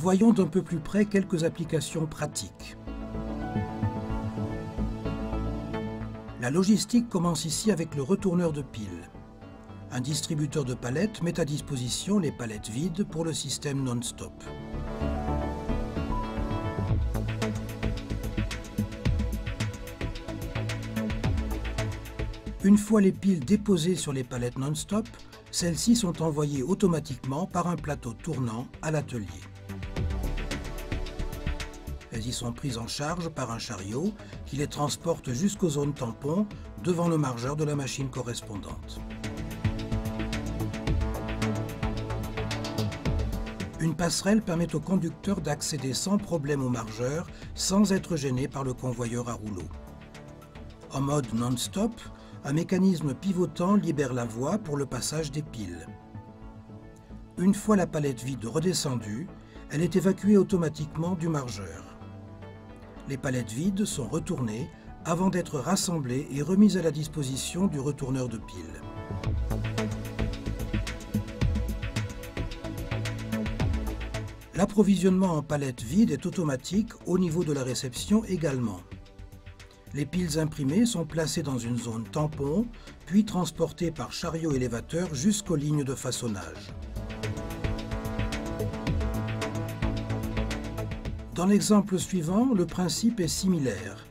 Voyons d'un peu plus près quelques applications pratiques. La logistique commence ici avec le retourneur de piles. Un distributeur de palettes met à disposition les palettes vides pour le système non-stop. Une fois les piles déposées sur les palettes non-stop, celles-ci sont envoyées automatiquement par un plateau tournant à l'atelier. Elles y sont prises en charge par un chariot qui les transporte jusqu'aux zones tampons devant le margeur de la machine correspondante. Une passerelle permet au conducteur d'accéder sans problème au margeur sans être gêné par le convoyeur à rouleau. En mode non-stop, un mécanisme pivotant libère la voie pour le passage des piles. Une fois la palette vide redescendue, elle est évacuée automatiquement du margeur. Les palettes vides sont retournées avant d'être rassemblées et remises à la disposition du retourneur de piles. L'approvisionnement en palettes vides est automatique au niveau de la réception également. Les piles imprimées sont placées dans une zone tampon, puis transportées par chariot élévateur jusqu'aux lignes de façonnage. Dans l'exemple suivant, le principe est similaire.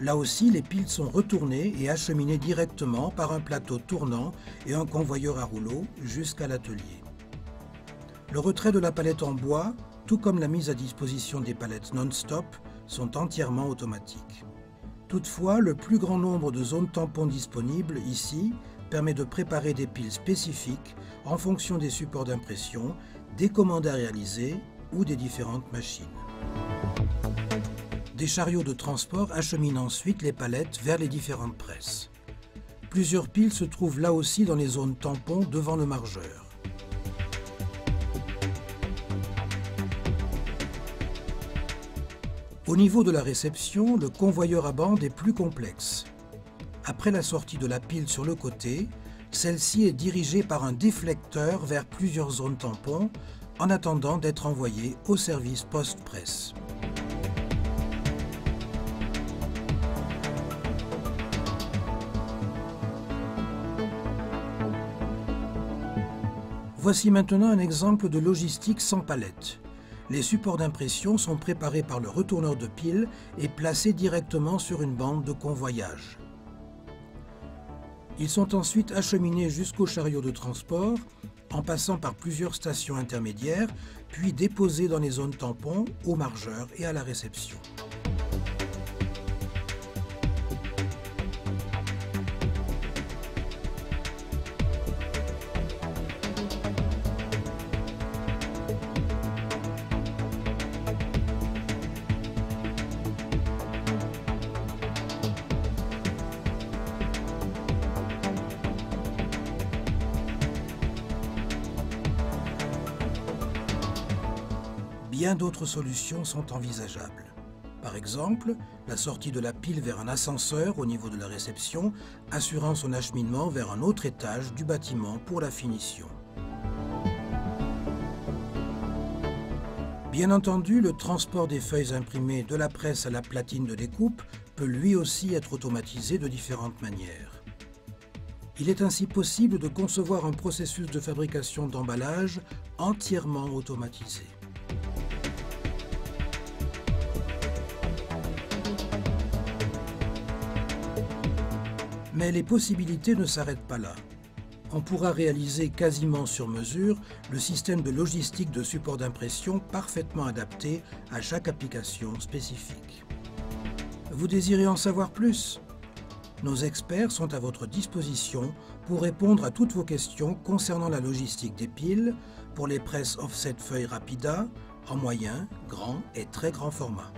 Là aussi, les piles sont retournées et acheminées directement par un plateau tournant et un convoyeur à rouleau jusqu'à l'atelier. Le retrait de la palette en bois, tout comme la mise à disposition des palettes non-stop, sont entièrement automatiques. Toutefois, le plus grand nombre de zones tampons disponibles ici permet de préparer des piles spécifiques en fonction des supports d'impression, des commandes à réaliser ou des différentes machines. Des chariots de transport acheminent ensuite les palettes vers les différentes presses. Plusieurs piles se trouvent là aussi dans les zones tampons devant le margeur. Au niveau de la réception, le convoyeur à bande est plus complexe. Après la sortie de la pile sur le côté, celle-ci est dirigée par un déflecteur vers plusieurs zones tampons en attendant d'être envoyée au service post-presse. Voici maintenant un exemple de logistique sans palette. Les supports d'impression sont préparés par le retourneur de piles et placés directement sur une bande de convoyage. Ils sont ensuite acheminés jusqu'au chariot de transport en passant par plusieurs stations intermédiaires, puis déposés dans les zones tampons, au margeur et à la réception. Bien d'autres solutions sont envisageables. Par exemple, la sortie de la pile vers un ascenseur au niveau de la réception, assurant son acheminement vers un autre étage du bâtiment pour la finition. Bien entendu, le transport des feuilles imprimées de la presse à la platine de découpe peut lui aussi être automatisé de différentes manières. Il est ainsi possible de concevoir un processus de fabrication d'emballage entièrement automatisé. Mais les possibilités ne s'arrêtent pas là. On pourra réaliser quasiment sur mesure le système de logistique de support d'impression parfaitement adapté à chaque application spécifique. Vous désirez en savoir plus? Nos experts sont à votre disposition pour répondre à toutes vos questions concernant la logistique des piles pour les presses offset feuilles Rapida en moyen, grand et très grand format.